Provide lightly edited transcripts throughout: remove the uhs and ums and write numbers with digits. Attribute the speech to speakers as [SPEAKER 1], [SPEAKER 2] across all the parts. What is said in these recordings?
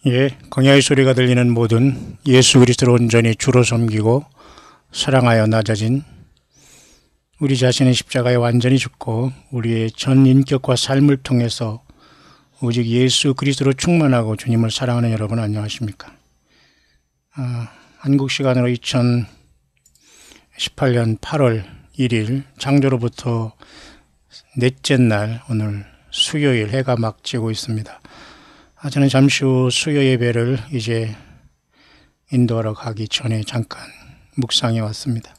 [SPEAKER 1] 예, 광야의 소리가 들리는 모든 예수 그리스도를 온전히 주로 섬기고 사랑하여 낮아진 우리 자신의 십자가에 완전히 죽고 우리의 전 인격과 삶을 통해서 오직 예수 그리스도로 충만하고 주님을 사랑하는 여러분 안녕하십니까? 한국 시간으로 2018년 8월 1일 창조로부터 넷째 날 오늘 수요일 해가 막 지고 있습니다. 저는 잠시 후 수요 예배를 이제 인도하러 가기 전에 잠깐 묵상해 왔습니다.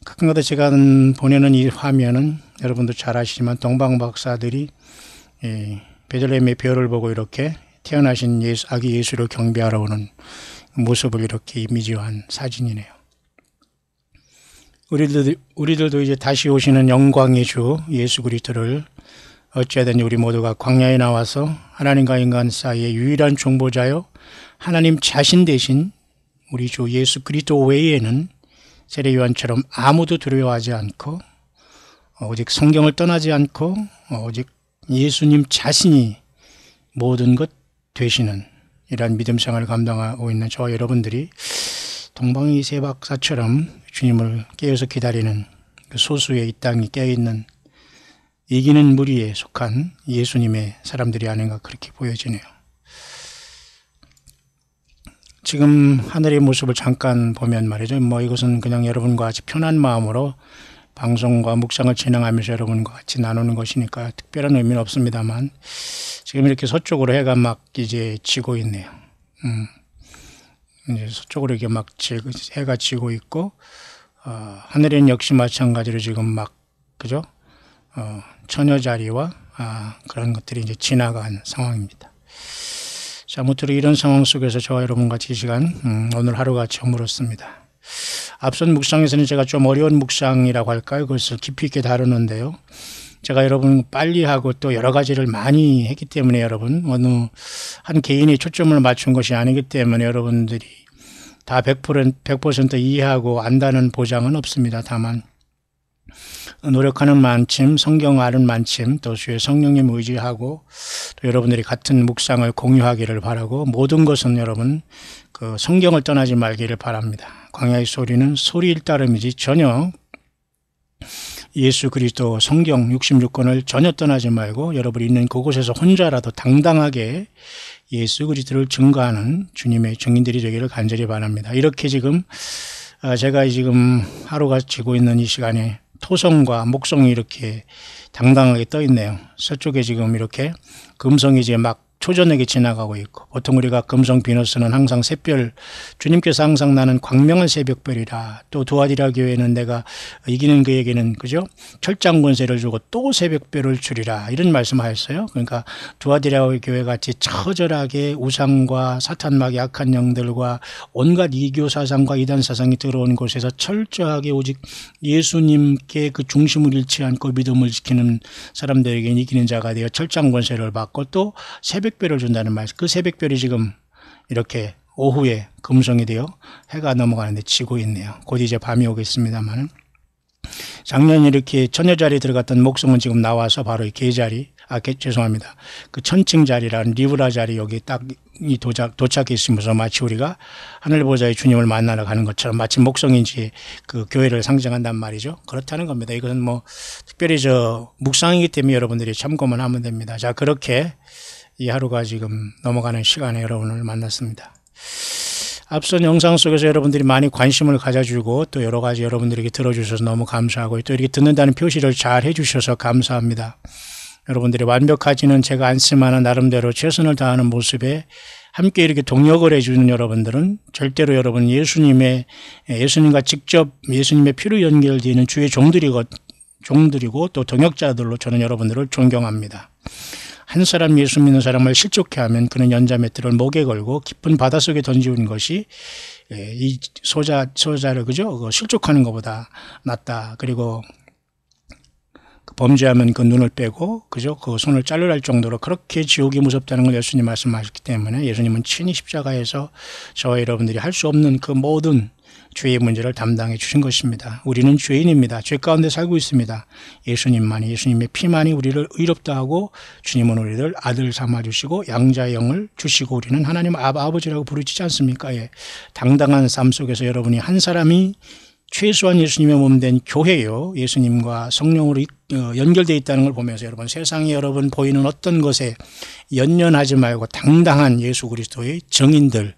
[SPEAKER 1] 가끔가다 제가 보내는 이 화면은 여러분도 잘 아시지만 동방 박사들이 베들레헴의 별을 보고 이렇게 태어나신 아기 예수를 경배하러 오는 모습을 이렇게 이미지화한 사진이네요. 우리들도 이제 다시 오시는 영광의 주 예수 그리스도를 어찌하든지 우리 모두가 광야에 나와서 하나님과 인간 사이의 유일한 중보자요 하나님 자신 대신 우리 주 예수 그리스도 외에는 세례요한처럼 아무도 두려워하지 않고 오직 성경을 떠나지 않고 오직 예수님 자신이 모든 것 되시는 이러한 믿음 생활을 감당하고 있는 저와 여러분들이 동방의 세 박사처럼 주님을 깨어서 기다리는 그 소수의 이 땅이 깨어있는 이기는 무리에 속한 예수님의 사람들이 아닌가 그렇게 보여지네요. 지금 하늘의 모습을 잠깐 보면 말이죠. 이것은 그냥 여러분과 같이 편한 마음으로 방송과 묵상을 진행하면서 여러분과 같이 나누는 것이니까 특별한 의미는 없습니다만 지금 이렇게 서쪽으로 해가 막 이제 지고 있네요. 이제 서쪽으로 이렇게 막 해가 지고 있고 하늘에는 역시 마찬가지로 지금 막 그죠? 처녀자리와 그런 것들이 이제 지나간 상황입니다. 자, 아무쪼록 이런 상황 속에서 저와 여러분 같이 이 시간 오늘 하루같이 허물었습니다. 앞선 묵상에서는 제가 좀 어려운 묵상이라고 할까요? 그것을 깊이 있게 다루는데요. 제가 여러분 빨리 하고 또 여러 가지를 많이 했기 때문에 여러분 어느 한 개인이 초점을 맞춘 것이 아니기 때문에 여러분들이 다 100% 이해하고 안다는 보장은 없습니다. 다만 노력하는 만큼 성경 아는 만큼 또 주의 성령님 의지하고 또 여러분들이 같은 묵상을 공유하기를 바라고 모든 것은 여러분 그 성경을 떠나지 말기를 바랍니다. 광야의 소리는 소리일 따름이지 전혀 예수 그리스도 성경 66권을 전혀 떠나지 말고 여러분이 있는 그곳에서 혼자라도 당당하게 예수 그리스도를 증거하는 주님의 증인들이 되기를 간절히 바랍니다. 이렇게 지금 제가 지금 하루가 지고 있는 이 시간에 토성과 목성이 이렇게 당당하게 떠 있네요. 서쪽에 지금 이렇게 금성이 이제 막 초저녁에 지나가고 있고 보통 우리가 금성 비너스는 항상 샛별 주님께서 항상 나는 광명한 새벽별이라 또 두아디라 교회는 내가 이기는 그에게는 그죠 철장 권세를 주고 또 새벽별을 주리라 이런 말씀하였어요. 그러니까 두아디라 교회 같이 처절하게 우상과 사탄막의 악한 영들과 온갖 이교 사상과 이단 사상이 들어온 곳에서 철저하게 오직 예수님께 그 중심을 잃지 않고 믿음을 지키는 사람들에게 이기는 자가 되어 철장 권세를 받고 또 새벽별을 준다는 말. 그 새벽별이 지금 이렇게 오후에 금성이 되어 해가 넘어가는데 지고 있네요. 곧 이제 밤이 오겠습니다만 작년에 이렇게 처녀자리에 들어갔던 목성은 지금 나와서 바로 이 계자리 죄송합니다. 그 천칭 자리라는 리브라 자리 여기 딱 도착해 있으면서 마치 우리가 하늘보좌의 주님을 만나러 가는 것처럼 마치 목성이 이제 그 교회를 상징한단 말이죠. 그렇다는 겁니다. 이것은 특별히 묵상이기 때문에 여러분들이 참고만 하면 됩니다. 자, 그렇게 이 하루가 지금 넘어가는 시간에 여러분을 만났습니다. 앞선 영상 속에서 여러분들이 많이 관심을 가져주고 또 여러 가지 여러분들에게 들어주셔서 너무 감사하고 또 이렇게 듣는다는 표시를 잘 해주셔서 감사합니다. 여러분들이 완벽하지는 제가 않지만 나름대로 최선을 다하는 모습에 함께 이렇게 동역을 해주는 여러분들은 절대로 여러분 예수님과 직접 예수님의 피로 연결되는 주의 종들이고 또 동역자들로 저는 여러분들을 존경합니다. 한 사람 예수 믿는 사람을 실족해 하면 그는 연자맷들을 목에 걸고 깊은 바닷속에 던지는 것이 이 소자를 그죠? 실족하는 것보다 낫다. 그리고 범죄하면 그 눈을 빼고 그죠? 그 손을 자르라 할 정도로 그렇게 지옥이 무섭다는 걸 예수님 말씀하셨기 때문에 예수님은 친히 십자가에서 저와 여러분들이 할 수 없는 그 모든 죄의 문제를 담당해 주신 것입니다. 우리는 죄인입니다. 죄 가운데 살고 있습니다. 예수님만이, 예수님의 피만이 우리를 의롭다 하고 주님은 우리를 아들 삼아주시고 양자의 영을 주시고 우리는 하나님 아버지라고 부르지 않습니까? 예. 당당한 삶 속에서 여러분이 한 사람이 최소한 예수님의 몸 된 교회요, 예수님과 성령으로 연결되어 있다는 걸 보면서 여러분, 세상에 여러분 보이는 어떤 것에 연연하지 말고 당당한 예수 그리스도의 정인들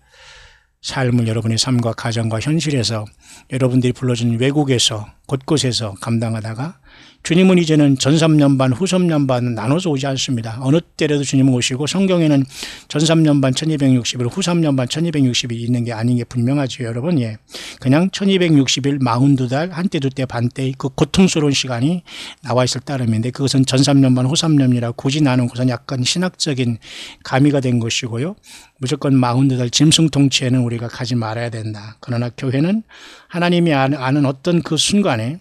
[SPEAKER 1] 삶을 여러분의 삶과 가정과 현실에서 여러분들이 불러준 외국에서 곳곳에서 감당하다가 주님은 이제는 전 3년 반, 후 3년 반 나눠서 오지 않습니다. 어느 때라도 주님은 오시고 성경에는 전 3년 반 1260일, 후 3년 반 1260일 있는 게 아닌 게 분명하죠, 여러분. 예. 그냥 1260일 42달, 한때 두때 반때의 그 고통스러운 시간이 나와 있을 따름인데 그것은 전 3년 반, 후 3년이라 굳이 나눈 것은 약간 신학적인 가미가 된 것이고요. 무조건 42달 짐승통치에는 우리가 가지 말아야 된다. 그러나 교회는 하나님이 아는 어떤 그 순간에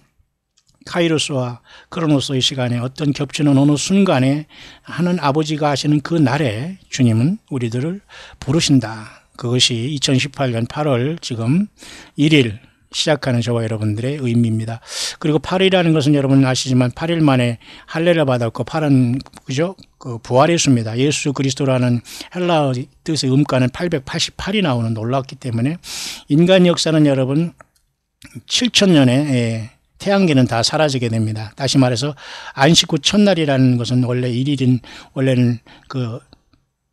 [SPEAKER 1] 카이로스와 크로노스의 시간에 어떤 겹치는 어느 순간에 하는 아버지가 하시는 그 날에 주님은 우리들을 부르신다. 그것이 2018년 8월 지금 1일 시작하는 저와 여러분들의 의미입니다. 그리고 8일이라는 것은 여러분 아시지만 8일 만에 할례를 받았고 8은 그죠? 그 부활의 수입니다. 예수 그리스도라는 헬라어 뜻의 음가는 888이 나오는 놀랍기 때문에 인간 역사는 여러분 7,000년에 태양계는 다 사라지게 됩니다. 다시 말해서 안식 후 첫날이라는 것은 원래 1일인 원래는 그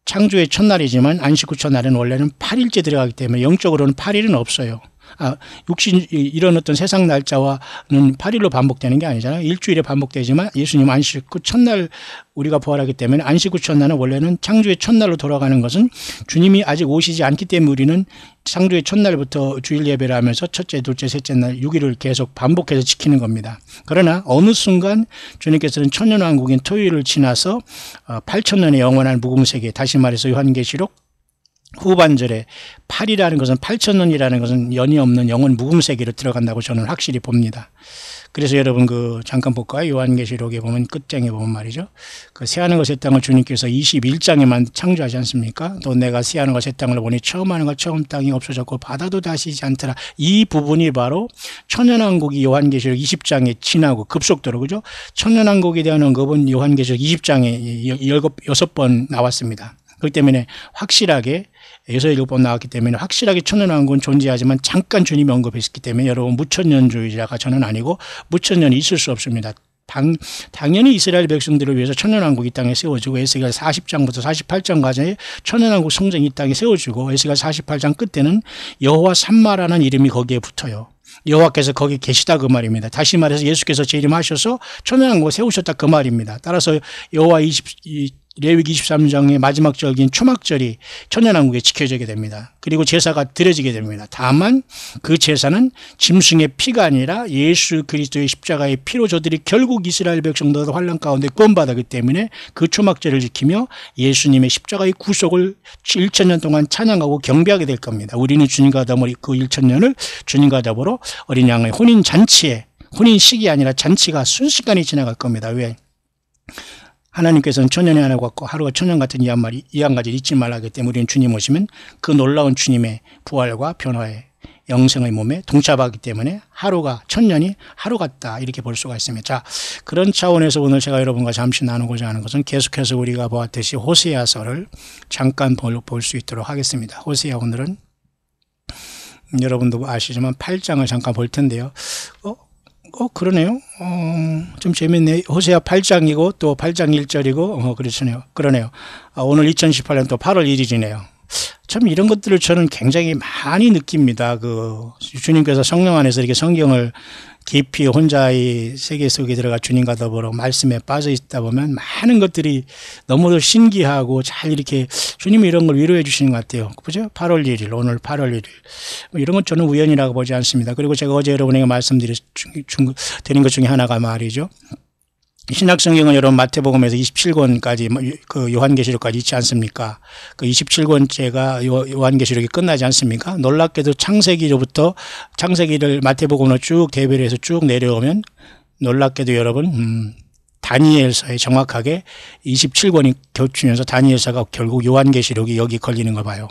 [SPEAKER 1] 창조의 첫날이지만 안식 후 첫날은 원래는 8일째 들어가기 때문에 영적으로는 8일은 없어요. 육신 이런 어떤 세상 날짜와는 8일로 반복되는 게 아니잖아요. 일주일에 반복되지만 예수님 안식 후 첫날 우리가 부활하기 때문에 안식 후 첫날은 원래는 창조의 첫날로 돌아가는 것은 주님이 아직 오시지 않기 때문에 우리는 창조의 첫날부터 주일 예배를 하면서 첫째, 둘째, 셋째 날 6일을 계속 반복해서 지키는 겁니다. 그러나 어느 순간 주님께서는 천년왕국인 토요일을 지나서 8,000년의 영원한 무궁세계, 다시 말해서 요한계시록 후반절에 8이라는 것은 8,000년이라는 것은 연이 없는 영원 무궁세계로 들어간다고 저는 확실히 봅니다. 그래서 여러분 잠깐 볼까요? 요한계시록에 보면 끝장에 보면 말이죠. 그 새하늘과 새 땅을 주님께서 21장에만 창조하지 않습니까? 또 내가 새하늘과 새 땅을 보니 처음 하늘과 처음 땅이 없어졌고 바다도 다시지 않더라. 이 부분이 바로 천년왕국이 요한계시록 20장에 지나고 급속도로 그죠? 천년왕국에 대한 언급은 요한계시록 20장에 6번 나왔습니다. 그렇기 때문에 확실하게 6번 나왔기 때문에 확실하게 천년왕국은 존재하지만 잠깐 주님이 언급했기 때문에 여러분 무천년주의자가 저는 아니고 무천년이 있을 수 없습니다. 당연히 이스라엘 백성들을 위해서 천년왕국이 이 땅에 세워지고 에스겔 40장부터 48장까지 천년왕국 성전이 이 땅에 세워지고 에스겔 48장 끝에는 여호와 삼마라는 이름이 거기에 붙어요. 여호와께서 거기 계시다 그 말입니다. 다시 말해서 예수께서 재림하셔서 천년왕국을 세우셨다 그 말입니다. 따라서 여호와 레위기 23장의 마지막 절기인 초막절이 천년왕국에 지켜지게 됩니다. 그리고 제사가 드려지게 됩니다. 다만 그 제사는 짐승의 피가 아니라 예수 그리스도의 십자가의 피로 저들이 결국 이스라엘 백성들도 환난 가운데 구원받았기 때문에 그 초막절을 지키며 예수님의 십자가의 구속을 1,000년 동안 찬양하고 경배하게 될 겁니다. 우리는 주님과 더불어 그 1,000년을 주님과 더불어 어린 양의 혼인잔치에 혼인식이 아니라 잔치가 순식간에 지나갈 겁니다. 왜? 하나님께서는 천년이 하나 같고 하루가 천년 같은 이 한 가지를 잊지 말라 하기 때문에 우리는 주님 오시면 그 놀라운 주님의 부활과 변화의 영생의 몸에 동참하기 때문에 하루가 천년이 하루 같다 이렇게 볼 수가 있습니다. 자, 그런 차원에서 오늘 제가 여러분과 잠시 나누고자 하는 것은 계속해서 우리가 보았듯이 호세아서를 잠깐 볼 수 있도록 하겠습니다. 호세아 오늘은 여러분도 아시지만 8장을 잠깐 볼 텐데요. 그러네요. 좀 재밌네요. 호세아 8장이고 또 8장 1절이고 그러네요. 오늘 2018년 또 8월 1일이네요. 참 이런 것들을 저는 굉장히 많이 느낍니다. 주님께서 성령 안에서 이렇게 성경을 깊이 혼자의 세계 속에 들어가 주님과 더불어 말씀에 빠져 있다 보면 많은 것들이 너무도 신기하고 잘 이렇게 주님이 이런 걸 위로해 주시는 것 같아요. 그죠? 8월 1일, 오늘 8월 1일. 이런 건 저는 우연이라고 보지 않습니다. 그리고 제가 어제 여러분에게 말씀드린 것 중에 하나가 말이죠. 신약성경은 여러분 마태복음에서 27권까지 그 요한계시록까지 있지 않습니까? 그 27권째가 요한계시록이 끝나지 않습니까? 놀랍게도 창세기를 마태복음으로 쭉 대별해서 쭉 내려오면 놀랍게도 여러분 다니엘서에 정확하게 27권이 겹치면서 다니엘서가 결국 요한계시록이 여기 걸리는 걸 봐요.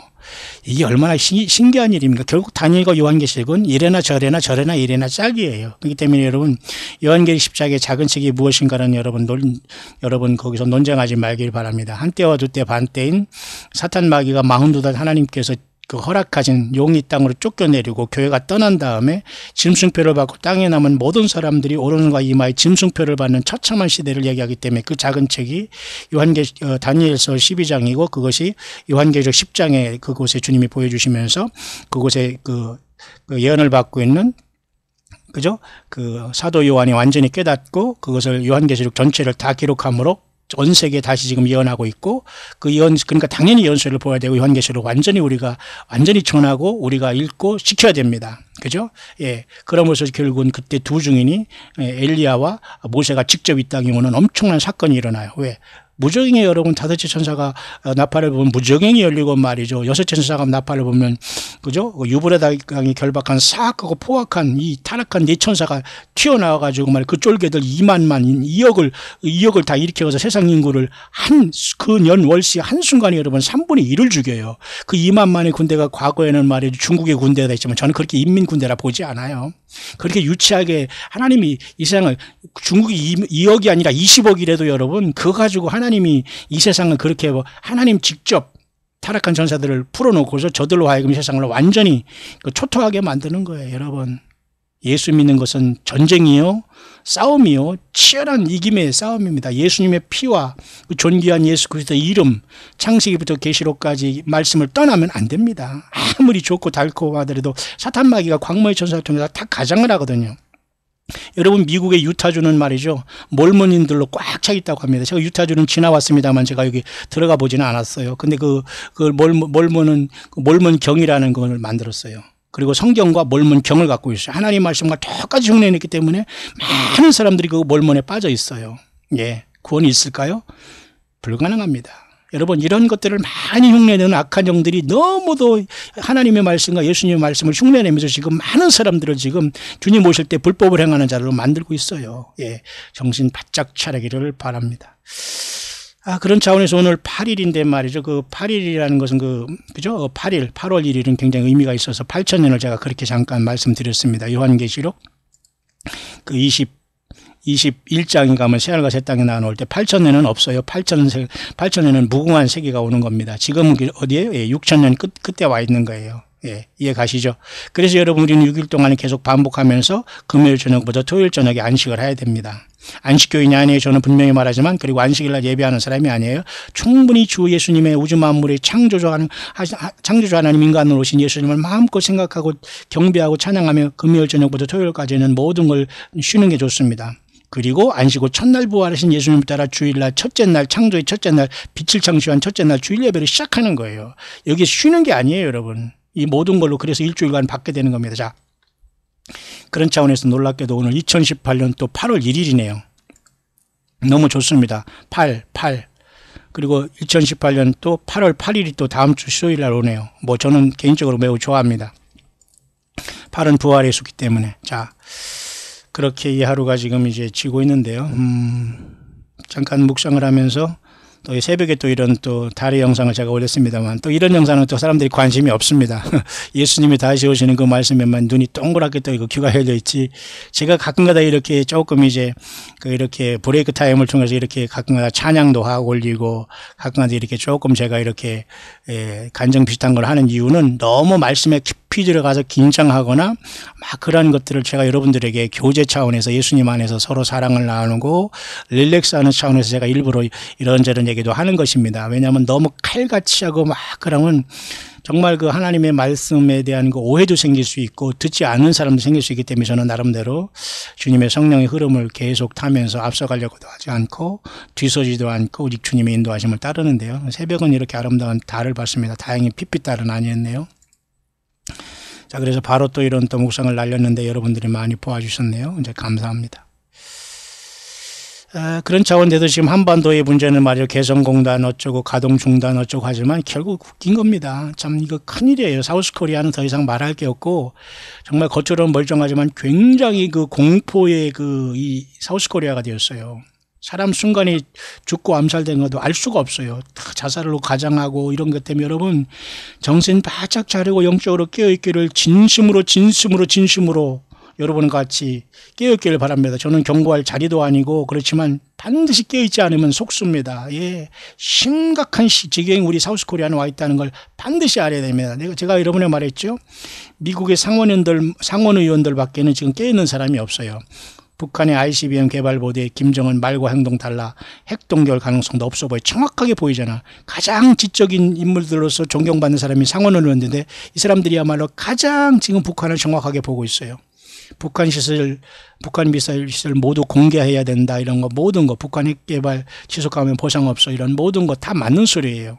[SPEAKER 1] 이게 얼마나 신기한 일입니까? 결국 다니엘과 요한계시록은 이래나 저래나 저래나 이래나 짝이에요. 그렇기 때문에 여러분 요한계시록 10장의 작은 책이 무엇인가는 여러분 거기서 논쟁하지 말길 바랍니다. 한때와 두때 반때인 사탄 마귀가 42달 하나님께서 그 허락하신 용이 땅으로 쫓겨내리고 교회가 떠난 다음에 짐승표를 받고 땅에 남은 모든 사람들이 오른과 이마에 짐승표를 받는 처참한 시대를 얘기하기 때문에 그 작은 책이 다니엘서 12장이고 그것이 요한계시록 10장에 그곳에 주님이 보여주시면서 그곳에 그 예언을 받고 있는 그죠? 그 사도 요한이 완전히 깨닫고 그것을 요한계시록 전체를 다 기록함으로 전 세계에 다시 지금 예언하고 있고 그 예언 그러니까 당연히 예언서를 보아야 되고 요한계시록 우리가 완전히 전하고 우리가 읽고 지켜야 됩니다. 그죠? 예. 그러면서 결국은 그때 두 증인이 엘리야와 모세가 직접 이 땅에 오는 엄청난 사건이 일어나요. 왜? 무적행에 여러분 다섯째 천사가 나팔을 보면 무적행이 열리고 말이죠. 여섯째 천사가 나팔을 보면 그죠? 유브라다강이 결박한 사악하고 포악한 이 타락한 네 천사가 튀어나와 가지고 말 그 쫄개들 2억을 다 일으켜서 세상 인구를 그 년 월시 한순간에 여러분 3분의 1을 죽여요. 그 2만만의 군대가 과거에는 말이죠. 중국의 군대가 있지만 저는 그렇게 인민 군대라 보지 않아요. 그렇게 유치하게 하나님이 이 세상을 중국이 2억이 아니라 20억이라도 여러분 그거 가지고 하나님이 이 세상을 그렇게 하나님 직접 타락한 전사들을 풀어놓고서 저들로 하여금 세상을 완전히 초토하게 만드는 거예요. 여러분 예수 믿는 것은 전쟁이요 싸움이요 치열한 이김의 싸움입니다. 예수님의 피와 그 존귀한 예수 그리스도의 이름 창세기부터 계시록까지 말씀을 떠나면 안 됩니다. 아무리 좋고 달콤하더라도 사탄 마귀가 광모의 천사를 통해서 다 가장을 하거든요. 여러분 미국의 유타주는 말이죠 몰몬인들로 꽉 차 있다고 합니다. 제가 유타주는 지나왔습니다만 제가 여기 들어가 보지는 않았어요. 근데 그 몰몬은 몰몬경이라는 걸 만들었어요. 그리고 성경과 몰몬경을 갖고 있어요. 하나님 말씀과 똑같이 흉내냈기 때문에 많은 사람들이 그 몰몬에 빠져 있어요. 예, 구원이 있을까요? 불가능합니다. 여러분 이런 것들을 많이 흉내내는 악한 영들이 너무도 하나님의 말씀과 예수님의 말씀을 흉내내면서 지금 많은 사람들을 지금 주님 오실 때 불법을 행하는 자로 만들고 있어요. 예, 정신 바짝 차리기를 바랍니다. 그런 차원에서 오늘 8일인데 말이죠. 그 8일이라는 것은 그죠? 8일, 8월 1일은 굉장히 의미가 있어서 8,000년을 제가 그렇게 잠깐 말씀드렸습니다. 요한계시록 21장에 가면 새하늘과 새 땅이 나올 때 8,000년은 없어요. 8,000년은 무궁한 세계가 오는 겁니다. 지금은 어디에요? 예, 6,000년 끝에 와 있는 거예요. 예, 이해 가시죠? 그래서 여러분 우리는 6일 동안에 계속 반복하면서 금요일 저녁부터 토요일 저녁에 안식을 해야 됩니다. 안식교인이 아니에요. 저는 분명히 말하지만 그리고 안식일날 예배하는 사람이 아니에요. 충분히 주 예수님의 우주 만물의 창조주 하나님 인간으로 오신 예수님을 마음껏 생각하고 경배하고 찬양하며 금요일 저녁부터 토요일까지는 모든 걸 쉬는 게 좋습니다. 그리고 안식 후 첫날 부활하신 예수님을 따라 주일날 첫째 날 창조의 첫째 날 빛을 창조한 첫째 날 주일 예배를 시작하는 거예요. 여기 쉬는 게 아니에요, 여러분. 이 모든 걸로 그래서 일주일간 받게 되는 겁니다. 자, 그런 차원에서 놀랍게도 오늘 2018년 또 8월 1일이네요. 너무 좋습니다. 8. 그리고 2018년 또 8월 8일이 또 다음 주 수요일 날 오네요. 뭐 저는 개인적으로 매우 좋아합니다. 8은 부활의 수기 때문에. 자, 그렇게 이 하루가 지금 이제 지고 있는데요. 잠깐 묵상을 하면서 또 새벽에 또 이런 또 달의 영상을 제가 올렸습니다만 또 이런 영상은 또 사람들이 관심이 없습니다. 예수님이 다시 오시는 그 말씀에만 눈이 동그랗게 또 이거 귀가 열려 있지. 제가 가끔가다 이렇게 조금 이제 이렇게 브레이크 타임을 통해서 이렇게 가끔가다 찬양도 하고 올리고 가끔가다 이렇게 조금 제가 이렇게 간증 비슷한 걸 하는 이유는 너무 말씀에 깊이 들어가서 긴장하거나 막 그런 것들을 제가 여러분들에게 교제 차원에서 예수님 안에서 서로 사랑을 나누고 릴렉스하는 차원에서 제가 일부러 이런저런 얘기도 하는 것입니다. 왜냐하면 너무 칼같이 하고 막 그러면 정말 그 하나님의 말씀에 대한 그 오해도 생길 수 있고 듣지 않는 사람도 생길 수 있기 때문에 저는 나름대로 주님의 성령의 흐름을 계속 타면서 앞서가려고도 하지 않고 뒤서지도 않고 우리 주님의 인도하심을 따르는데요. 새벽은 이렇게 아름다운 달을 봤습니다. 다행히 핏빛 달은 아니었네요. 자, 그래서 바로 또 이런 또 묵상을 날렸는데 여러분들이 많이 보아주셨네요. 이제 감사합니다. 그런 차원에서 지금 한반도의 문제는 말이죠. 개성공단 어쩌고 가동중단 어쩌고 하지만 결국 웃긴 겁니다. 참 이거 큰일이에요. 사우스코리아는 더 이상 말할 게 없고 정말 겉으로는 멀쩡하지만 굉장히 그 공포의 이 사우스코리아가 되었어요. 사람 순간에 죽고 암살된 것도 알 수가 없어요. 다 자살로 가장하고 이런 것 때문에 여러분 정신 바짝 차리고 영적으로 깨어있기를 진심으로 여러분 같이 깨어있기를 바랍니다. 저는 경고할 자리도 아니고 그렇지만 반드시 깨어있지 않으면 속습니다. 예, 심각한 지경이 우리 사우스코리아에 와 있다는 걸 반드시 알아야 됩니다. 제가 여러분에 말했죠. 미국의 상원의원들밖에는 지금 깨어있는 사람이 없어요. 북한의 ICBM 개발 보도에 김정은 말과 행동 달라 핵 동결 가능성도 없어 보여. 정확하게 보이잖아. 가장 지적인 인물들로서 존경받는 사람이 상원의원인데 이 사람들이야말로 가장 지금 북한을 정확하게 보고 있어요. 북한 미사일 시설 모두 공개해야 된다. 이런 거 모든 거 북한 핵 개발 지속하면 보상 없어. 이런 모든 거 다 맞는 소리예요.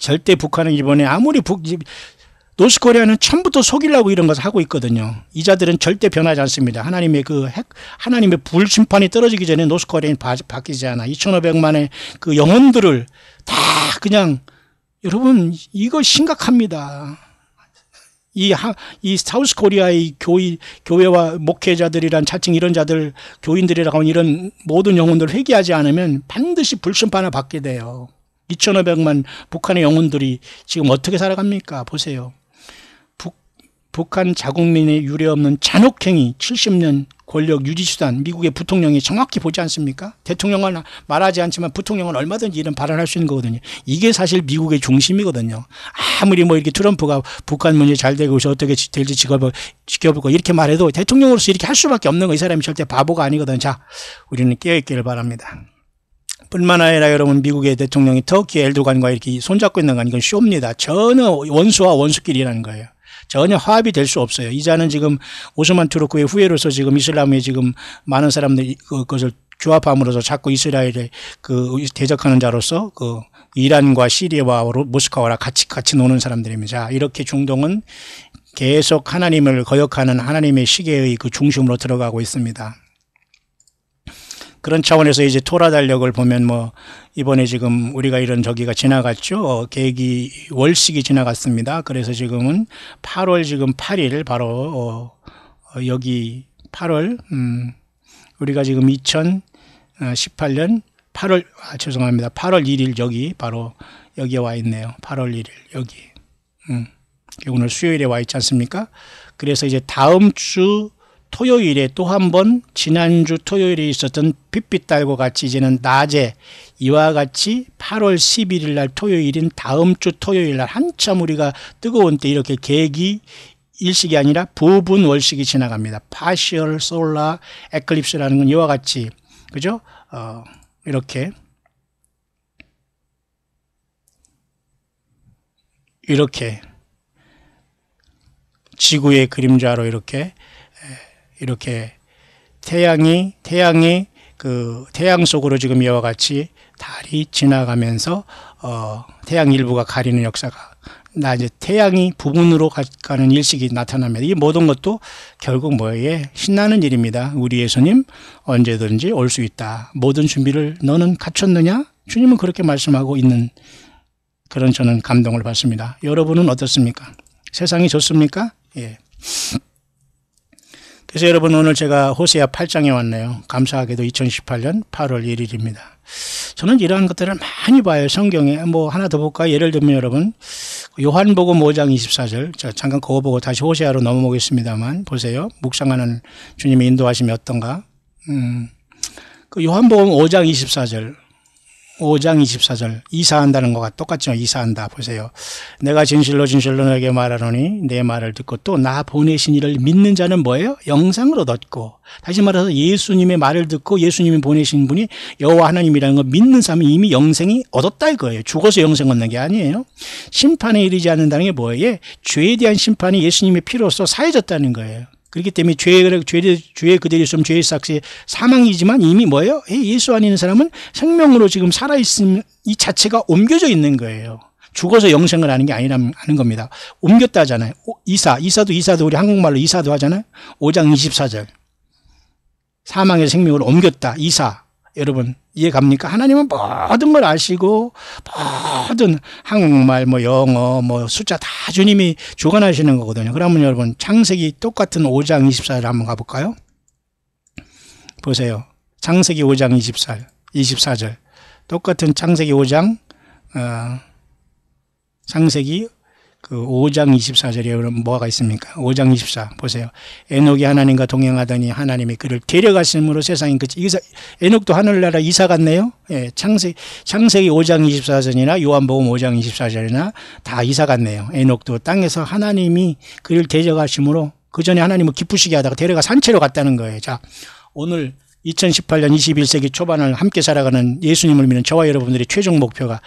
[SPEAKER 1] 절대 북한은 이번에 아무리 노스코리아는 처음부터 속이려고 이런 것을 하고 있거든요. 이 자들은 절대 변하지 않습니다. 하나님의 하나님의 불심판이 떨어지기 전에 노스코리아는 바뀌지 않아. 2,500만의 그 영혼들을 다 그냥 여러분 이거 심각합니다. 이 사우스코리아의 교회와 목회자들이란 차칭 이런 자들 교인들이라고 하는 이런 모든 영혼들을 회개하지 않으면 반드시 불심판을 받게 돼요. 2,500만 북한의 영혼들이 지금 어떻게 살아갑니까? 보세요. 북한 자국민의 유례없는 잔혹행위 70년 권력 유지수단 미국의 부통령이 정확히 보지 않습니까? 대통령은 말하지 않지만 부통령은 얼마든지 이런 발언할 수 있는 거거든요. 이게 사실 미국의 중심이거든요. 아무리 뭐 이렇게 트럼프가 북한 문제 잘 되고 있어 어떻게 될지 지켜보고 이렇게 말해도 대통령으로서 이렇게 할 수밖에 없는 거. 이 사람이 절대 바보가 아니거든. 자, 우리는 깨어있기를 바랍니다. 뿐만 아니라 여러분 미국의 대통령이 터키 엘도간과 이렇게 손잡고 있는 건 이건 쇼입니다. 전혀 원수와 원수끼리라는 거예요. 전혀 화합이 될 수 없어요. 이 자는 지금 오스만 투르크의 후예로서 지금 이슬람에 지금 많은 사람들이 그것을 규합함으로써 자꾸 이스라엘에 대적하는 자로서 이란과 시리아와 모스크바와 같이 노는 사람들입니다. 자, 이렇게 중동은 계속 하나님을 거역하는 하나님의 시계의 그 중심으로 들어가고 있습니다. 그런 차원에서 이제 토라 달력을 보면 이번에 지금 우리가 이런 저기가 지나갔죠. 계기 월식이 지나갔습니다. 그래서 지금은 8월 지금 8일 바로 여기 8월 우리가 지금 2018년 8월 죄송합니다. 8월 1일 여기 바로 여기에 와 있네요. 8월 1일 여기 오늘 수요일에 와 있지 않습니까? 그래서 이제 다음 주 토요일에 또 한 번 지난주 토요일에 있었던 핏빛달과 같이 이제는 낮에 이와 같이 8월 11일 날 토요일인 다음 주 토요일 날 한참 우리가 뜨거운 때 이렇게 계기 일식이 아니라 부분 월식이 지나갑니다. Partial Solar Eclipse라는 건 이와 같이 그죠? 이렇게 지구의 그림자로 이렇게 태양이 태양 속으로 지금 이와 같이 달이 지나가면서 태양 일부가 가리는 역사가 이제 태양이 부분으로 가는 일식이 나타납니다. 이 모든 것도 결국 신나는 일입니다. 우리 예수님 언제든지 올 수 있다. 모든 준비를 너는 갖췄느냐? 주님은 그렇게 말씀하고 있는 그런 저는 감동을 받습니다. 여러분은 어떻습니까? 세상이 좋습니까? 예. 그래서 여러분 오늘 제가 호세아 8장에 왔네요. 감사하게도 2018년 8월 1일입니다. 저는 이러한 것들을 많이 봐요. 성경에 하나 더 볼까요? 예를 들면 여러분 요한복음 5장 24절 제가 잠깐 그거 보고 다시 호세아로 넘어오겠습니다만 보세요. 묵상하는 주님의 인도하심이 어떤가? 요한복음 5장 24절 이사한다는 것과 똑같죠. 이사한다. 보세요. 내가 진실로 너에게 말하노니 내 말을 듣고 또 나 보내신 이를 믿는 자는 뭐예요? 영생을 얻었고 다시 말해서 예수님의 말을 듣고 예수님이 보내신 분이 여호와 하나님이라는 걸 믿는 사람이 이미 영생이 얻었다 이거예요. 죽어서 영생 얻는 게 아니에요. 심판에 이르지 않는다는 게 뭐예요? 죄에 대한 심판이 예수님의 피로써 사해졌다는 거예요. 그렇기 때문에 죄에 그대로 있으면 죄의 삭시 사망이지만 이미 뭐예요? 예수 안에 있는 사람은 생명으로 지금 살아있음 이 자체가 옮겨져 있는 거예요. 죽어서 영생을 하는 게 아니라는 겁니다. 옮겼다 하잖아요. 이사도 우리 한국말로 이사도 하잖아요. 5장 24절. 사망의 생명으로 옮겼다. 이사. 여러분 이해 갑니까? 하나님은 모든 걸 아시고 모든 한국말 영어 숫자 다 주님이 주관하시는 거거든요. 그러면 여러분 창세기 똑같은 5장 24절 한번 가볼까요? 보세요. 창세기 5장 24절. 똑같은 창세기 5장, 창세기 그 5장 24절에 그럼 뭐가 있습니까? 5장 24 보세요. 에녹이 하나님과 동행하더니 하나님이 그를 데려가심으로 세상이 그치. 에녹도 하늘나라 이사 갔네요. 예, 창세기 5장 24절이나 요한복음 5장 24절이나 다 이사 갔네요. 에녹도 땅에서 하나님이 그를 데려가심으로 그 전에 하나님을 기쁘시게 하다가 데려가 산채로 갔다는 거예요. 자, 오늘 2018년 21세기 초반을 함께 살아가는 예수님을 믿는 저와 여러분들의 최종 목표가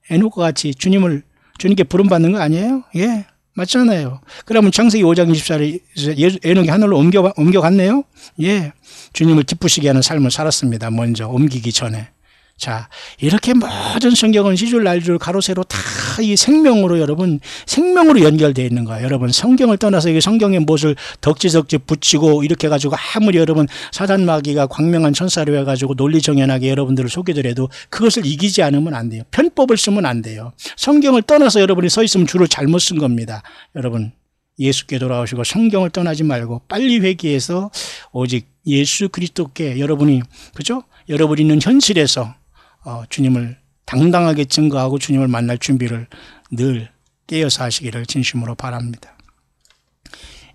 [SPEAKER 1] 에녹과 같이 주님께 부름받는 거 아니에요? 예, 맞잖아요. 그러면 창세기 5장 24절에 에녹이 하늘로 옮겨갔네요? 예, 주님을 기쁘시게 하는 삶을 살았습니다. 먼저 옮기기 전에. 자, 이렇게 모든 성경은 시줄 날줄 가로세로 다 이 생명으로 여러분 생명으로 연결되어 있는 거예요. 여러분 성경을 떠나서 이 성경의 못을 덕지덕지 붙이고 이렇게 해가지고 아무리 여러분 사단마귀가 광명한 천사로 해가지고 논리정연하게 여러분들을 속이더라도 그것을 이기지 않으면 안 돼요. 편법을 쓰면 안 돼요. 성경을 떠나서 여러분이 서 있으면 줄을 잘못 쓴 겁니다. 여러분 예수께 돌아오시고 성경을 떠나지 말고 빨리 회개해서 오직 예수 그리스도께 여러분이 그죠? 여러분이 있는 현실에서 주님을 당당하게 증거하고 주님을 만날 준비를 늘 깨어서 하시기를 진심으로 바랍니다.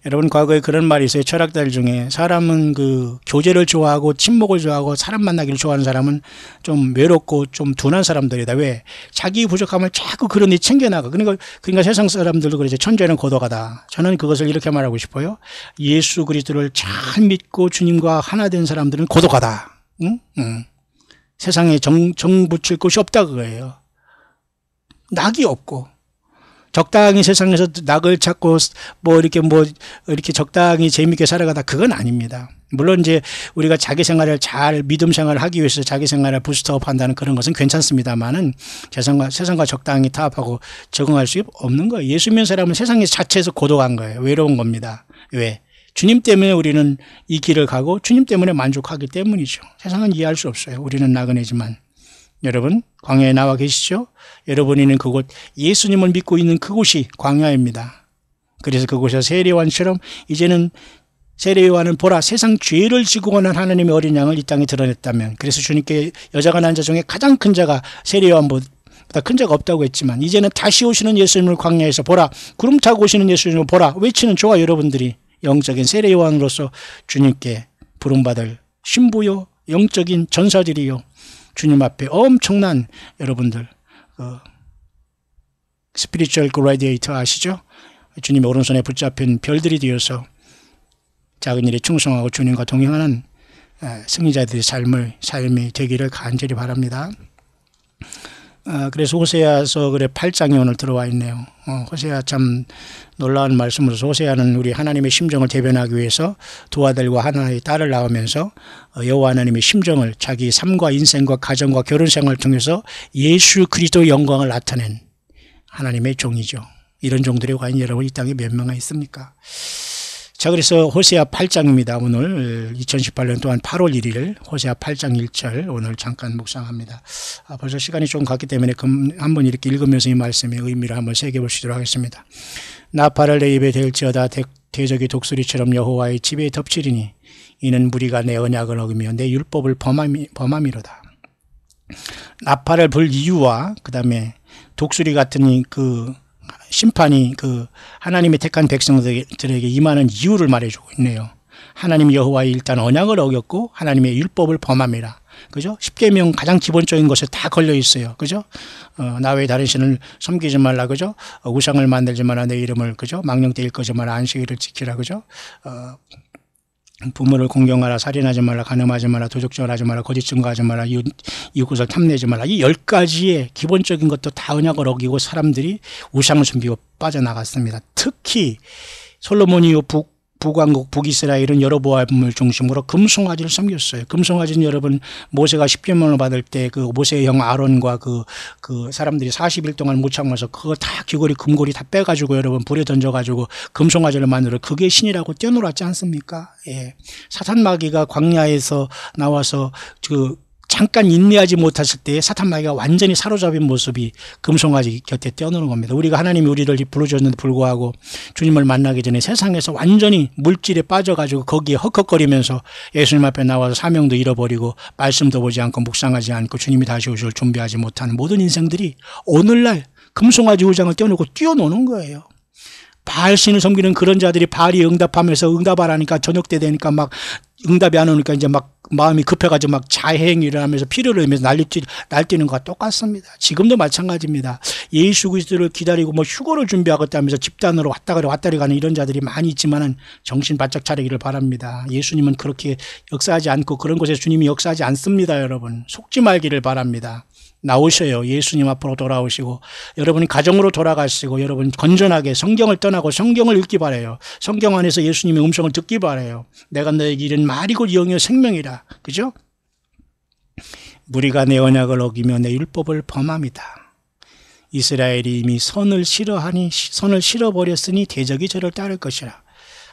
[SPEAKER 1] 여러분 과거에 그런 말이 있어요. 철학자들 중에 사람은 그 교제를 좋아하고 친목을 좋아하고 사람 만나기를 좋아하는 사람은 좀 외롭고 좀 둔한 사람들이다. 왜? 자기 부족함을 자꾸 그런 데 챙겨나가. 그러니까 세상 사람들도 그러죠. 천재는 고독하다. 저는 그것을 이렇게 말하고 싶어요. 예수 그리스도를 잘 믿고 주님과 하나 된 사람들은 고독하다. 응? 세상에 정 붙일 곳이 없다 그거예요. 낙이 없고 적당히 세상에서 낙을 찾고 이렇게 적당히 재미있게 살아가다 그건 아닙니다. 물론 이제 우리가 자기 생활을 잘 믿음 생활을 하기 위해서 자기 생활을 부스트업 한다는 그런 것은 괜찮습니다만은 세상과 적당히 타협하고 적응할 수 없는 거예요. 예수 믿는 사람은 세상 자체에서 고독한 거예요. 외로운 겁니다. 왜? 주님 때문에 우리는 이 길을 가고 주님 때문에 만족하기 때문이죠. 세상은 이해할 수 없어요. 우리는 나그네지만. 여러분 광야에 나와 계시죠? 여러분이 있는 그곳 예수님을 믿고 있는 그곳이 광야입니다. 그래서 그곳에서 세례요한처럼 이제는 세례요한은 보라 세상 죄를 지고 오는 하나님의 어린 양을 이 땅에 드러냈다면 그래서 주님께 여자가 난 자 중에 가장 큰 자가 세례요한보다 큰 자가 없다고 했지만 이제는 다시 오시는 예수님을 광야에서 보라 구름 타고 오시는 예수님을 보라 외치는 저와 여러분들이 영적인 세례요한으로서 주님께 부름받을 신부요 영적인 전사들이요 주님 앞에 엄청난 여러분들 스피리추얼 글래디에이터 아시죠? 주님의 오른손에 붙잡힌 별들이 되어서 작은 일에 충성하고 주님과 동행하는 승리자들의 삶이 되기를 간절히 바랍니다. 그래서 호세아서 8장이 오늘 들어와 있네요. 호세아 참 놀라운 말씀으로서 호세아는 우리 하나님의 심정을 대변하기 위해서 두 아들과 하나의 딸을 낳으면서 여호와 하나님의 심정을 자기 삶과 인생과 가정과 결혼 생활을 통해서 예수 그리스도의 영광을 나타낸 하나님의 종이죠. 이런 종들이 과연 여러분 이 땅에 몇 명이 있습니까? 자, 그래서 호세아 8장입니다. 오늘 2018년 또한 8월 1일 호세아 8장 1절 오늘 잠깐 묵상합니다. 벌써 시간이 좀 갔기 때문에 한번 이렇게 읽으면서 이 말씀의 의미를 한번 새겨보시도록 하겠습니다. 나팔을 내 입에 댈지어다 대적이 독수리처럼 여호와의 집에 덮치리니 이는 무리가 내 언약을 어기며 내 율법을 범함이로다. 나팔을 불 이유와 그 다음에 독수리 같은 그 심판이 그 하나님의 택한 백성들에게 임하는 이유를 말해주고 있네요. 하나님 여호와의 일단 언약을 어겼고 하나님의 율법을 범함이라. 그죠? 십계명 가장 기본적인 것에 다 걸려 있어요. 그죠? 나 외에 다른 신을 섬기지 말라. 그죠? 우상을 만들지 마라. 내 이름을 그죠? 망령되일 거지 마라. 안식일을 지키라. 그죠? 부모를 공경하라. 살인하지 말라. 간음하지 말라. 도적질하지 말라. 거짓 증거하지 말라. 이웃을 탐내지 말라. 이 10가지의 기본적인 것도 다 언약을 어기고 사람들이 우상을 숨기고 빠져나갔습니다. 특히 솔로몬이 북왕국 북이스라엘은 여로보암을 중심으로 금송아지를 섬겼어요. 금송아지는 여러분 모세가 10계명을 받을 때 그 모세의 형 아론과 그 사람들이 40일 동안 못 참아서 그거 다 귀걸이 금고리 다 빼가지고 여러분 불에 던져가지고 금송아지를 만들어 그게 신이라고 뛰어놀았지 않습니까? 예. 사탄마귀가 광야에서 나와서 그 잠깐 인내하지 못했을 때 사탄 마귀가 완전히 사로잡힌 모습이 금송아지 곁에 떼어놓는 겁니다. 우리가 하나님이 우리를 불러줬는데 불구하고 주님을 만나기 전에 세상에서 완전히 물질에 빠져가지고 거기에 헉헉거리면서 예수님 앞에 나와서 사명도 잃어버리고 말씀도 보지 않고 묵상하지 않고 주님이 다시 오실 준비하지 못하는 모든 인생들이 오늘날 금송아지 우장을 떼어놓고 뛰어노는 거예요. 바알신을 섬기는 그런 자들이 바알이 응답하면서 응답하라니까 저녁 때 되니까 막 응답이 안 오니까 이제 막 마음이 급해가지고 막 자해행위를 하면서 피를 흘리면서 날뛰는 것과 똑같습니다. 지금도 마찬가지입니다. 예수 그리스도를 기다리고 뭐 휴거를 준비하겠다면서 집단으로 왔다리 가는 이런 자들이 많이 있지만은 정신 바짝 차리기를 바랍니다. 예수님은 그렇게 역사하지 않고 그런 곳에서 주님이 역사하지 않습니다. 여러분 속지 말기를 바랍니다. 나오셔요. 예수님 앞으로 돌아오시고 여러분이 가정으로 돌아가시고 여러분 건전하게 성경을 떠나고 성경을 읽기 바라요. 성경 안에서 예수님의 음성을 듣기 바라요. 내가 너에게 이른 말이고 영이요 생명이라. 그죠? 무리가 내 언약을 어기며 내 율법을 범함이다. 이스라엘이 이미 선을 싫어버렸으니 대적이 저를 따를 것이라.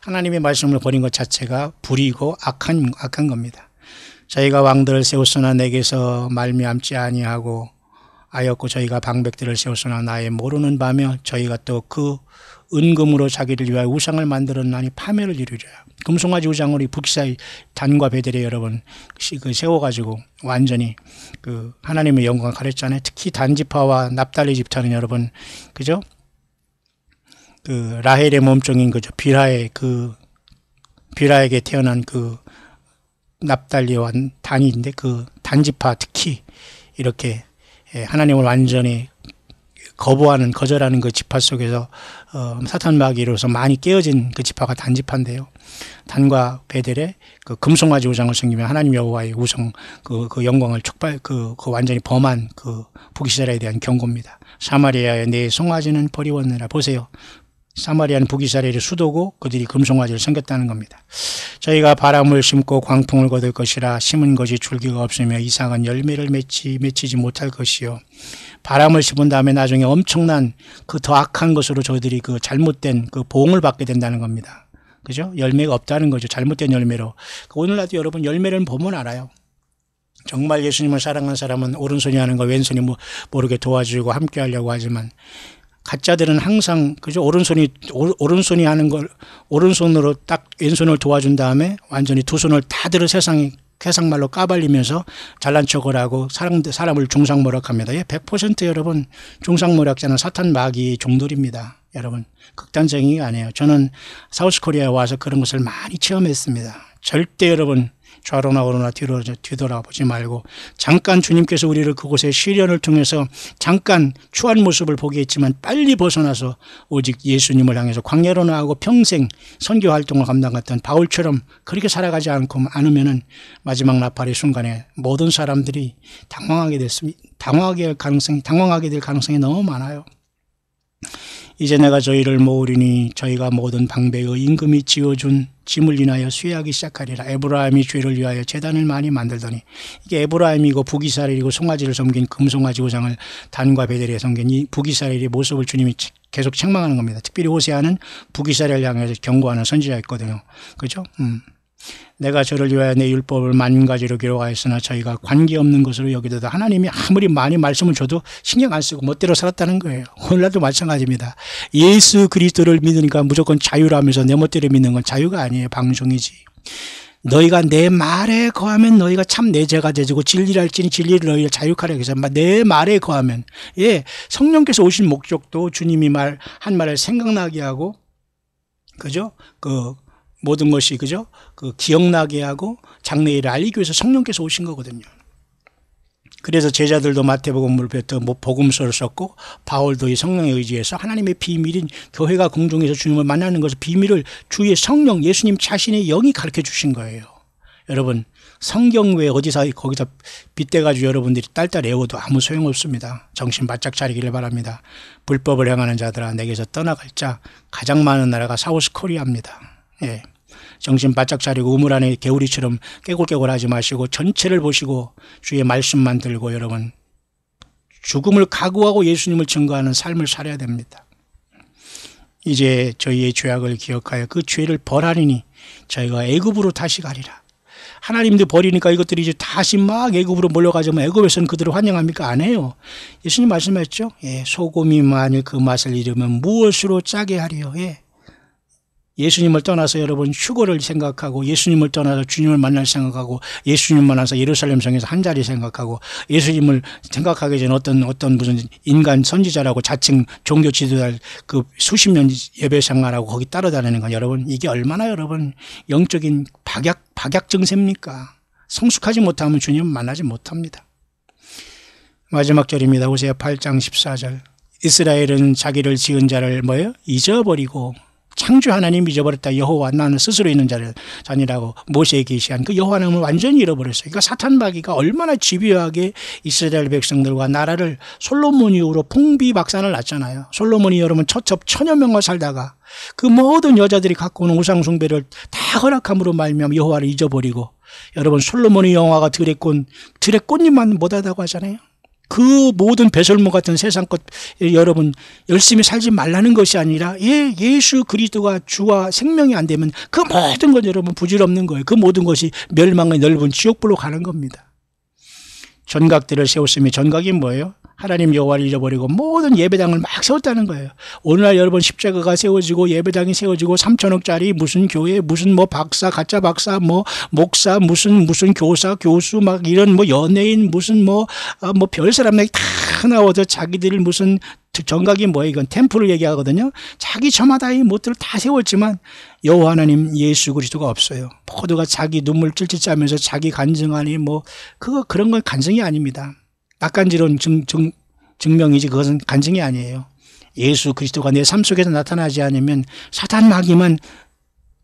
[SPEAKER 1] 하나님의 말씀을 버린 것 자체가 불이고 악한 겁니다. 저희가 왕들을 세웠으나 내게서 말미암지 아니하고 아였고 저희가 방백들을 세웠으나 나의 모르는 바며 저희가 또 그 은금으로 자기를 위하여 우상을 만들었나니 파멸을 이루리라. 금송아지 우상을 북이스라엘 단과 베델에 여러분 세워가지고 완전히 그 하나님의 영광을 가렸잖아요. 특히 단지파와 납달리 집단은 여러분 그죠? 그 라헬의 몸종인 그죠? 빌하에게 태어난 그 납달리와 단인데 그 단지파 특히 이렇게 하나님을 완전히 거절하는 그 지파 속에서 사탄 마귀로서 많이 깨어진 그 지파가 단지파인데요. 단과 베델의 그 금송아지 우상을 섬기며 하나님 여호와의 우상 그 영광을 그 완전히 범한 그 북이스라엘에 대한 경고입니다. 사마리아의 내 송아지는 버리웠느라. 보세요. 사마리아는 북이스라엘의 수도고 그들이 금송아지를 섬겼다는 겁니다. 저희가 바람을 심고 광풍을 거둘 것이라 심은 것이 줄기가 없으며 이상한 열매를 맺히지 못할 것이요. 바람을 심은 다음에 나중에 엄청난 그 더 악한 것으로 저희들이 그 잘못된 그 보응을 받게 된다는 겁니다. 그죠? 열매가 없다는 거죠. 잘못된 열매로. 오늘날도 여러분 열매를 보면 알아요. 정말 예수님을 사랑하는 사람은 오른손이 하는 거 왼손이 모르게 도와주고 함께 하려고 하지만 가짜들은 항상 그죠? 오른손이 하는 걸 오른손으로 딱 왼손을 도와준 다음에 완전히 두 손을 다 들어 세상말로 까발리면서 잘난 척을 하고 사람을 중상모략합니다. 100% 여러분 중상모략자는 사탄 마귀 종들입니다. 여러분 극단적인 게 아니에요. 저는 사우스코리아에 와서 그런 것을 많이 체험했습니다. 절대 여러분 좌로나 오로나 뒤돌아보지 말고 잠깐 주님께서 우리를 그곳의 시련을 통해서 잠깐 추한 모습을 보게 했지만 빨리 벗어나서 오직 예수님을 향해서 광야로 나가고 평생 선교 활동을 감당했던 바울처럼 그렇게 살아가지 않으면은 마지막 나팔의 순간에 모든 사람들이 당황하게 될 가능성이 너무 많아요. 이제 내가 저희를 모으리니 저희가 모든 방백의 임금이 지어준 짐을 인하여 수혜하기 시작하리라. 에브라임이 죄를 위하여 제단을 많이 만들더니 이게 에브라임이고 북이스라엘이고 송아지를 섬긴 금송아지 우상을 단과 베델에 섬긴 이 북이스라엘의 모습을 주님이 계속 책망하는 겁니다. 특별히 호세아는 북이스라엘을 향해서 경고하는 선지자였거든요. 그렇죠? 내가 저를 위하여 내 율법을 만 가지로 기록하였으나 저희가 관계없는 것으로 여기도다. 하나님이 아무리 많이 말씀을 줘도 신경 안 쓰고 멋대로 살았다는 거예요. 오늘날도 마찬가지입니다. 예수 그리스도를 믿으니까 무조건 자유라면서 내 멋대로 믿는 건 자유가 아니에요. 방종이지. 너희가 내 말에 거하면 너희가 참 내 죄가 되고 진리를 할지니 진리를 너희가 자유하라 해서 내 말에 거하면 성령께서 오신 목적도 주님이 한 말을 생각나게 하고 그죠? 모든 것이 그죠? 기억나게 하고 장래일을 알리기 위해서 성령께서 오신 거거든요. 그래서 제자들도 마태복음을 뱉어 복음서를 썼고 바울도 이 성령에 의지해서 하나님의 비밀인 교회가 공중에서 주님을 만나는 것을 비밀을 주의 성령 예수님 자신의 영이 가르쳐 주신 거예요. 여러분 성경 외에 거기다 빗대가지고 여러분들이 딸딸 외워도 아무 소용없습니다. 정신 바짝 차리기를 바랍니다. 불법을 행하는 자들아 내게서 떠나갈 자 가장 많은 나라가 사우스코리아입니다. 정신 바짝 차리고 우물 안에 개구리처럼 깨굴깨굴 하지 마시고 전체를 보시고 주의 말씀만 들고 여러분 죽음을 각오하고 예수님을 증거하는 삶을 살아야 됩니다. 이제 저희의 죄악을 기억하여 그 죄를 벌하리니 저희가 애굽으로 다시 가리라. 하나님도 버리니까 이것들이 이제 다시 막 애굽으로 몰려가자면 애굽에서는 그들을 환영합니까? 안 해요. 예수님 말씀하셨죠? 예, 소금이 만일 그 맛을 잃으면 무엇으로 짜게 하리요? 예. 예수님을 떠나서 여러분 휴거를 생각하고, 예수님을 떠나서 주님을 만날 생각하고, 예수님 만나서 예루살렘 성에서 한 자리 생각하고, 예수님을 생각하기 전에 어떤 무슨 인간 선지자라고 자칭 종교 지도자 그 수십 년 예배 생활하고 거기 따라다니는 건 여러분, 이게 얼마나 여러분 영적인 박약 증세입니까? 성숙하지 못하면 주님을 만나지 못합니다. 마지막 절입니다. 호세아 8장 14절. 이스라엘은 자기를 지은 자를 뭐예요? 잊어버리고, 창조 하나님 잊어버렸다. 여호와 나는 스스로 있는 자니라고 모세에 계시한 그 여호와 하나님을 완전히 잃어버렸어요. 그러니까 사탄 마귀가 얼마나 집요하게 이스라엘 백성들과 나라를 솔로몬 이후로 풍비박산을 났잖아요. 솔로몬이 여러분 처첩 1000여 명과 살다가 그 모든 여자들이 갖고 오는 우상 숭배를 다 허락함으로 말미암아 여호와를 잊어버리고, 여러분 솔로몬의 영화가 들의 꽃잎만 못하다고 하잖아요. 그 모든 배설물 같은 세상 것 여러분 열심히 살지 말라는 것이 아니라 예수 그리스도가 주와 생명이 안 되면 그 모든 것 여러분 부질없는 거예요. 그 모든 것이 멸망의 넓은 지옥불로 가는 겁니다. 전각들을 세웠으면 전각이 뭐예요? 하나님 여호와를 잃어버리고 모든 예배당을 막 세웠다는 거예요. 오늘날 여러분 십자가가 세워지고 예배당이 세워지고 3천억짜리 무슨 교회 무슨 뭐 박사 가짜 박사 뭐 목사 무슨 교사 교수 막 이런 뭐 연예인 무슨 뭐 별 사람들이 다 나와서 자기들 무슨 정각이 뭐예요? 이건 템플을 얘기하거든요. 자기 저마다 이 못들을 다 세웠지만 여호와 하나님 예수 그리스도가 없어요. 모두가 자기 눈물 찔찔 짜면서 자기 간증하니 뭐 그런 건 간증이 아닙니다. 낯간지러운 증명이지 그것은 간증이 아니에요. 예수 그리스도가 내 삶 속에서 나타나지 않으면 사탄 마귀만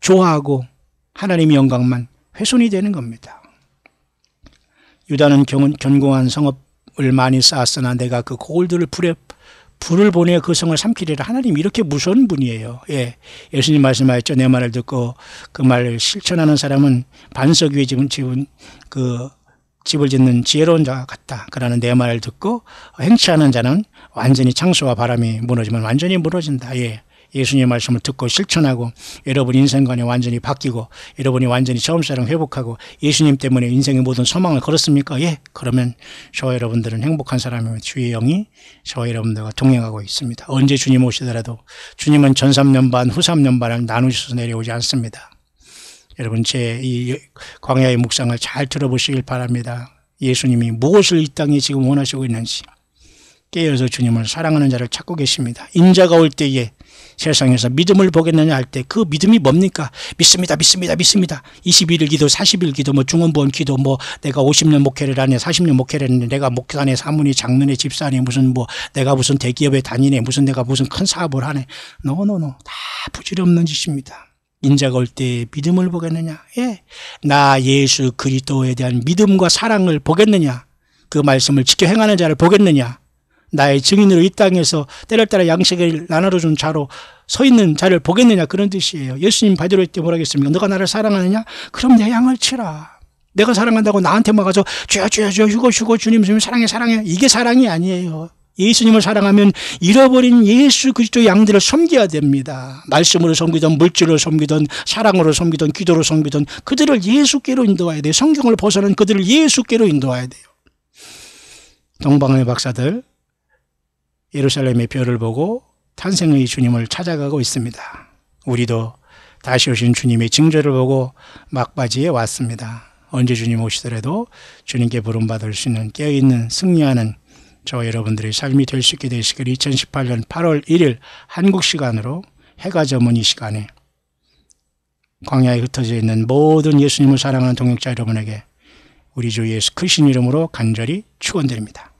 [SPEAKER 1] 좋아하고 하나님의 영광만 훼손이 되는 겁니다. 유다는 견고한 성읍을 많이 쌓았으나 내가 그 골들을 불을 보내 그 성을 삼키리라. 하나님 이렇게 무서운 분이에요. 예, 예수님 말씀하셨죠. 내 말을 듣고 그 말을 실천하는 사람은 반석 위에 집을 짓는 지혜로운 자 같다. 그러는 내 말을 듣고 행치하는 자는 완전히 창수와 바람이 무너지면 완전히 무너진다. 예. 예수님의 말씀을 듣고 실천하고 여러분 인생관이 완전히 바뀌고 여러분이 완전히 처음처럼 회복하고 예수님 때문에 인생의 모든 소망을 걸었습니까? 예. 그러면 저와 여러분들은 행복한 사람이며 주의 영이 저와 여러분들과 동행하고 있습니다. 언제 주님 오시더라도 주님은 전 3년 반, 후 3년 반을 나누셔서 내려오지 않습니다. 여러분 제 이 광야의 묵상을 잘 들어보시길 바랍니다. 예수님이 무엇을 이 땅에 지금 원하시고 있는지 깨어서 주님을 사랑하는 자를 찾고 계십니다. 인자가 올 때에 세상에서 믿음을 보겠느냐 할 때 그 믿음이 뭡니까? 믿습니다. 21일 기도, 40일 기도, 뭐 중원부원 기도, 뭐 내가 50년 목회를 하네, 40년 목회를 했는데 내가 목사네, 사모니, 장로네, 집사네, 무슨 뭐 내가 무슨 대기업에 다니네, 무슨 내가 무슨 큰 사업을 하네. 노노노 다 부질없는 짓입니다. 인자가 올 때 믿음을 보겠느냐? 예. 나 예수 그리스도에 대한 믿음과 사랑을 보겠느냐? 그 말씀을 지켜 행하는 자를 보겠느냐? 나의 증인으로 이 땅에서 때를 따라 양식을 나눠준 자로 서 있는 자를 보겠느냐? 그런 뜻이에요. 예수님 바디로 때 뭐라 하겠습니까? 너가 나를 사랑하느냐? 그럼 내 양을 치라. 내가 사랑한다고 나한테만 가서 주여 휴고 주님 사랑해. 이게 사랑이 아니에요. 예수님을 사랑하면 잃어버린 예수 그리스도의 양들을 섬겨야 됩니다. 말씀으로 섬기든 물질로 섬기든 사랑으로 섬기든 기도로 섬기든 그들을 예수께로 인도해야 돼요. 성경을 벗어난 그들을 예수께로 인도해야 돼요. 동방의 박사들 예루살렘의 별을 보고 탄생의 주님을 찾아가고 있습니다. 우리도 다시 오신 주님의 징조를 보고 막바지에 왔습니다. 언제 주님 오시더라도 주님께 부름받을 수 있는 깨어있는 승리하는 저와 여러분들의 삶이 될 수 있게 되시길 2018년 8월 1일 한국 시간으로 해가 저문 이 시간에 광야에 흩어져 있는 모든 예수님을 사랑하는 동역자 여러분에게 우리 주 예수 크신 이름으로 간절히 축원드립니다.